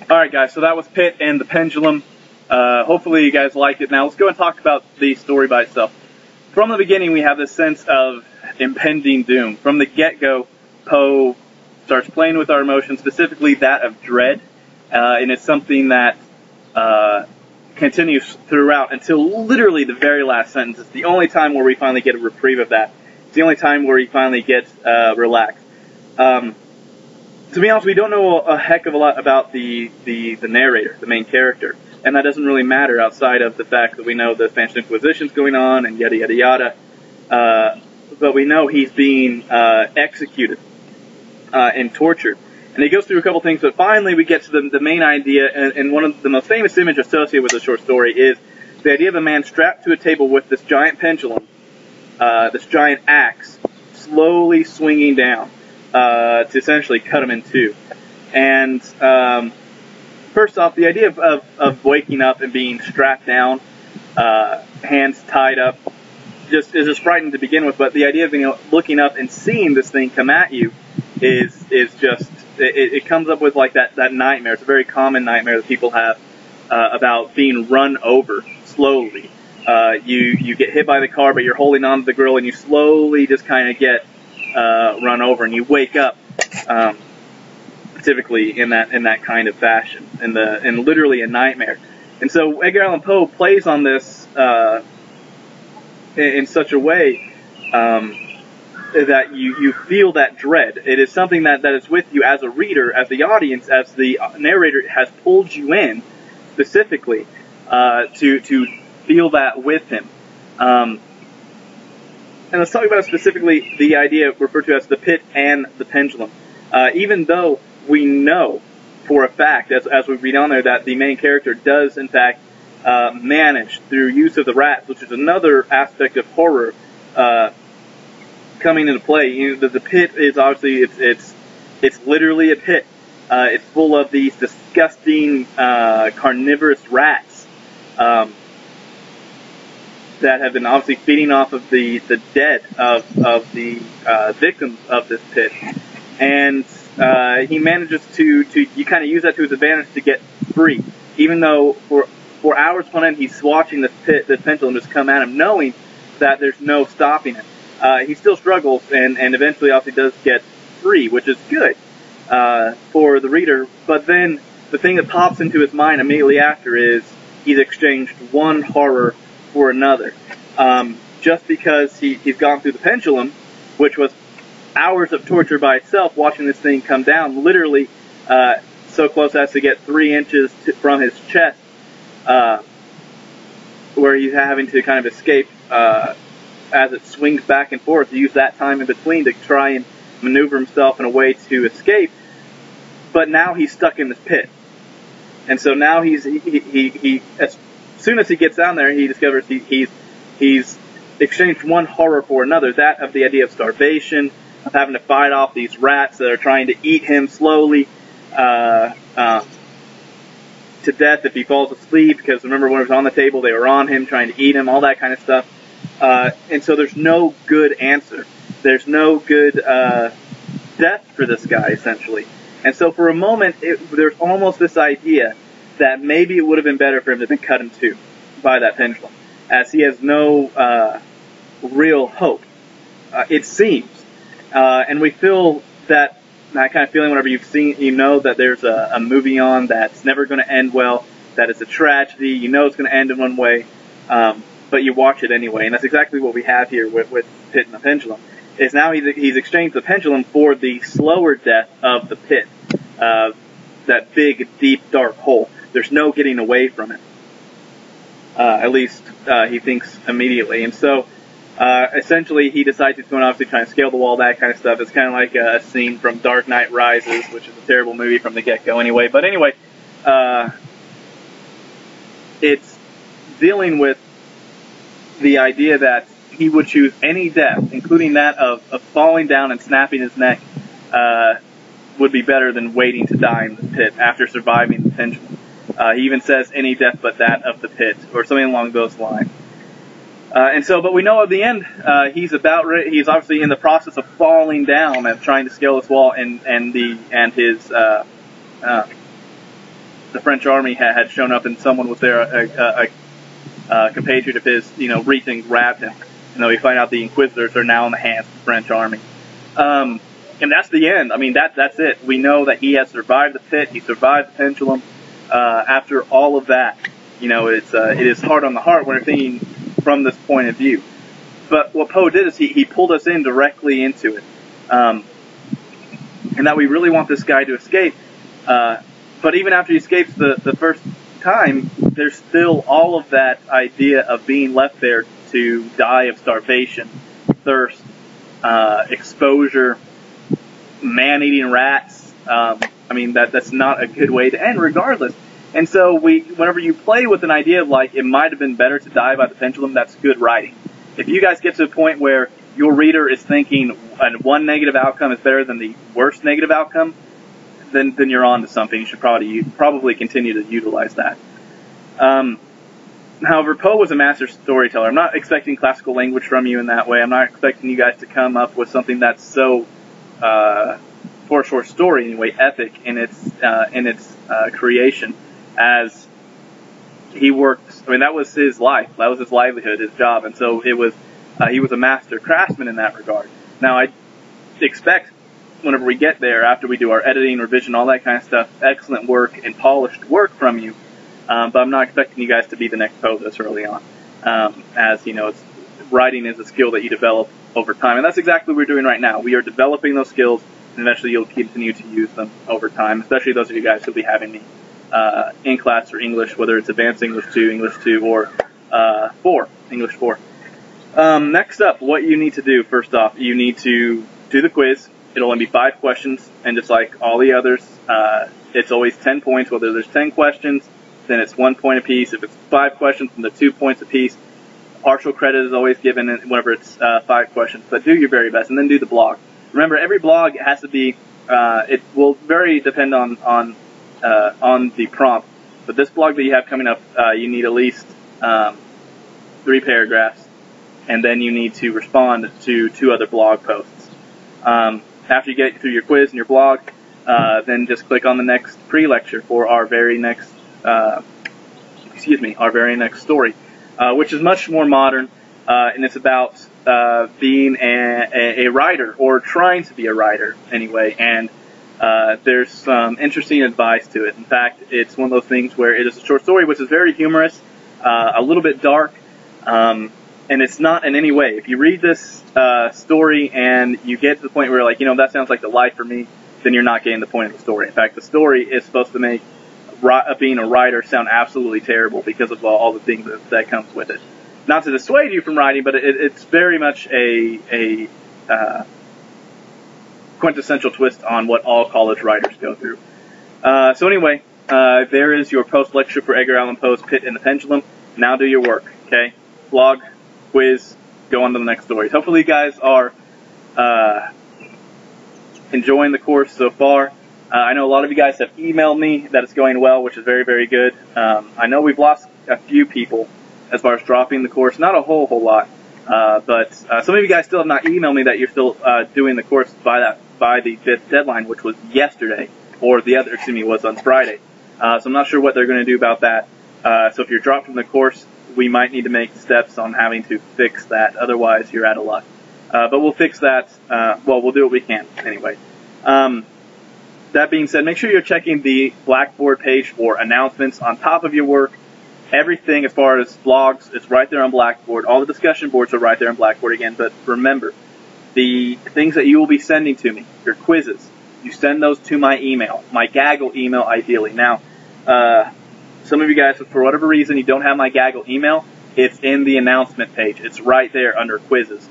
Alright guys, so that was Pit and the Pendulum. Hopefully you guys liked it. Now let's go and talk about the story by itself. From the beginning we have this sense of impending doom. From the get-go, Poe starts playing with our emotions, specifically that of dread, and it's something that continues throughout until literally the very last sentence. It's the only time where we finally get a reprieve of that. It's the only time where he finally gets relaxed. To be honest, we don't know a heck of a lot about the narrator, the main character, and that doesn't really matter outside of the fact that we know the Spanish Inquisition's going on and yada yada yada. But we know he's being executed and tortured, and he goes through a couple things. But finally, we get to the main idea, and one of the most famous images associated with the short story is the idea of a man strapped to a table with this giant pendulum, this giant axe, slowly swinging down. To essentially cut him in two. And first off, the idea of waking up and being strapped down, hands tied up, is just frightening to begin with. But the idea of looking up and seeing this thing come at you is just it comes up with like that nightmare. It's a very common nightmare that people have about being run over slowly. You get hit by the car, but you're holding on to the grill, and you slowly just kind of get run over, and you wake up typically in that kind of fashion, and literally a nightmare. And so Edgar Allan Poe plays on this in such a way that you feel that dread. It is something that is with you as a reader, as the audience, as the narrator has pulled you in specifically to feel that with him. And let's talk about specifically the idea referred to as the pit and the pendulum. Even though we know for a fact, as we read on there, that the main character does in fact manage through use of the rats, which is another aspect of horror coming into play. You know, the pit is obviously it's literally a pit. It's full of these disgusting carnivorous rats. That have been obviously feeding off of the dead of the victims of this pit, and he manages to you kind of use that to his advantage to get free, even though for hours upon end he's watching this pendulum just come at him, knowing that there's no stopping it. He still struggles and eventually obviously does get free, which is good for the reader. But then the thing that pops into his mind immediately after is he's exchanged one horror for another. Just because he's gone through the pendulum, which was hours of torture by itself, watching this thing come down, literally so close as to get 3 inches from his chest, where he's having to kind of escape as it swings back and forth, to use that time in between to try and maneuver himself in a way to escape. But now he's stuck in this pit. And so now he as soon as he gets down there, he discovers he's exchanged one horror for another, that of the idea of starvation, of having to fight off these rats that are trying to eat him slowly to death if he falls asleep, because remember when he was on the table, they were on him trying to eat him, all that kind of stuff. And so there's no good answer. There's no good death for this guy, essentially. And so for a moment, there's almost this idea that maybe it would have been better for him to have been cut in two by that pendulum, as he has no real hope, it seems. And we feel that kind of feeling whenever you know that there's a movie on that's never going to end well, that it's a tragedy, you know it's going to end in one way, but you watch it anyway. And that's exactly what we have here with Pit and the Pendulum. Is now he's exchanged the pendulum for the slower death of the pit, that big, deep, dark hole. There's no getting away from it. At least he thinks immediately. And so essentially he decides he's going to obviously try and scale the wall, that kind of stuff. It's kind of like a scene from Dark Knight Rises, which is a terrible movie from the get-go anyway. But anyway, it's dealing with the idea that he would choose any death, including that of falling down and snapping his neck, would be better than waiting to die in the pit after surviving the pendulum. He even says any death but that of the pit, or something along those lines. But we know at the end, he's obviously in the process of falling down and trying to scale this wall, and his the French army had shown up and someone was there, a compatriot of his, reaching, grabbed him. And then we find out the Inquisitors are now in the hands of the French army. And that's the end. I mean, that's it. We know that he has survived the pit. He survived the pendulum. After all of that, it is hard on the heart when we're thinking from this point of view. But what Poe did is he pulled us in directly into it. And that we really want this guy to escape. But even after he escapes the first time, there's still all of that idea of being left there to die of starvation, thirst, exposure, man-eating rats. That's not a good way to end, regardless. And so whenever you play with an idea of like, it might have been better to die by the pendulum, that's good writing. If you guys get to a point where your reader is thinking one negative outcome is better than the worst negative outcome, then you're on to something. You should probably continue to utilize that. However, Poe was a master storyteller. I'm not expecting classical language from you in that way. I'm not expecting you guys to come up with something that's so, for a short story anyway, epic in its creation. As he worked, that was his life. That was his livelihood, his job. And so he was a master craftsman in that regard. Now, I expect whenever we get there, after we do our editing, revision, all that kind of stuff, excellent work and polished work from you. But I'm not expecting you guys to be the next Poe this early on. Writing is a skill that you develop over time. And that's exactly what we're doing right now. We are developing those skills, and eventually you'll continue to use them over time, especially those of you guys who'll be having me in class for English, whether it's Advanced English 2, English 2, or 4, English 4. Next up, what you need to do, first off, you need to do the quiz. It'll only be 5 questions, and just like all the others, it's always 10 points. Whether there's 10 questions, then it's 1 point apiece. If it's 5 questions, then they're 2 points apiece. Partial credit is always given whenever it's 5 questions, but do your very best, and then do the blog. Remember, every blog has to be, it will very depend on the prompt, but this blog that you have coming up, you need at least 3 paragraphs, and then you need to respond to 2 other blog posts. After you get through your quiz and your blog, then just click on the next pre-lecture for our very next story, which is much more modern, and it's about being a writer, or trying to be a writer anyway, and there's some interesting advice to it. In fact, it's one of those things where it is a short story, which is very humorous, a little bit dark, and it's not in any way. If you read this story and you get to the point where you're like, that sounds like the life for me, then you're not getting the point of the story. In fact, the story is supposed to make being a writer sound absolutely terrible because of all the things that comes with it. Not to dissuade you from writing, but it's very much a quintessential twist on what all college writers go through. So anyway, there is your post lecture for Edgar Allan Poe's Pit and the Pendulum. Now do your work, okay? Blog, quiz, go on to the next stories. Hopefully you guys are enjoying the course so far. I know a lot of you guys have emailed me that it's going well, which is very, very good. I know we've lost a few people as far as dropping the course. Not a whole lot. But some of you guys still have not emailed me that you're still doing the course by the 5th deadline, which was yesterday, or was on Friday. So I'm not sure what they're going to do about that. So if you're dropped from the course, we might need to make steps on having to fix that. Otherwise, you're out of luck. But we'll fix that. We'll do what we can anyway. That being said, make sure you're checking the Blackboard page for announcements on top of your work. Everything as far as blogs is right there on Blackboard. All the discussion boards are right there on Blackboard again. But remember, the things that you will be sending to me, your quizzes, you send those to my email, my Gaggle email ideally. Now, some of you guys, for whatever reason, you don't have my Gaggle email, it's in the announcement page. It's right there under quizzes.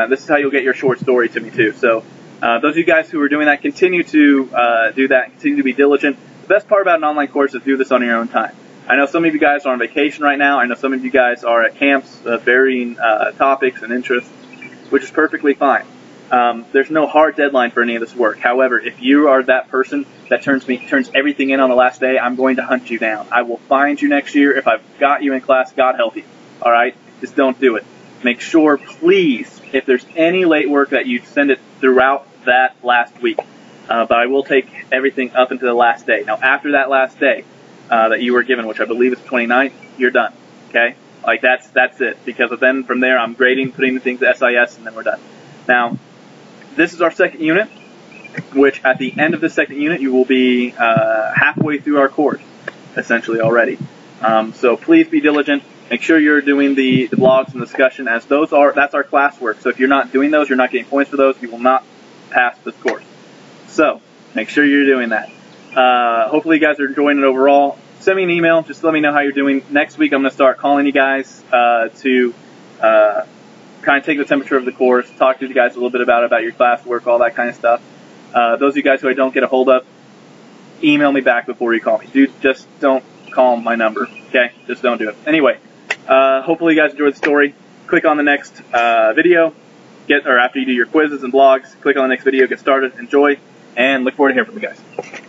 This is how you'll get your short story to me too. So those of you guys who are doing that, continue to do that. Continue to be diligent. The best part about an online course is do this on your own time. I know some of you guys are on vacation right now. I know some of you guys are at camps of varying topics and interests, which is perfectly fine. There's no hard deadline for any of this work. However, if you are that person that turns everything in on the last day, I'm going to hunt you down. I will find you next year. If I've got you in class, God help you. All right? Just don't do it. Make sure, please, if there's any late work, that you send it throughout that last week. But I will take everything up until the last day. Now, after that last day, that you were given, which I believe is 29th, you're done. Okay? Like that's it. Because then from there I'm grading, putting the things to SIS, and then we're done. Now, this is our second unit, which at the end of the second unit you will be halfway through our course, essentially already. So please be diligent. Make sure you're doing the blogs and discussion, as that's our classwork. So if you're not doing those, you're not getting points for those, you will not pass this course. So make sure you're doing that. Hopefully you guys are enjoying it overall. Send me an email. Just let me know how you're doing. Next week I'm going to start calling you guys to kind of take the temperature of the course, talk to you guys a little bit about your classwork, all that kind of stuff. Those of you guys who I don't get a hold of, email me back before you call me. Dude, just don't call my number, okay? Just don't do it. Anyway, hopefully you guys enjoyed the story. Click on the next video, after you do your quizzes and blogs, click on the next video, get started, enjoy, and look forward to hearing from you guys.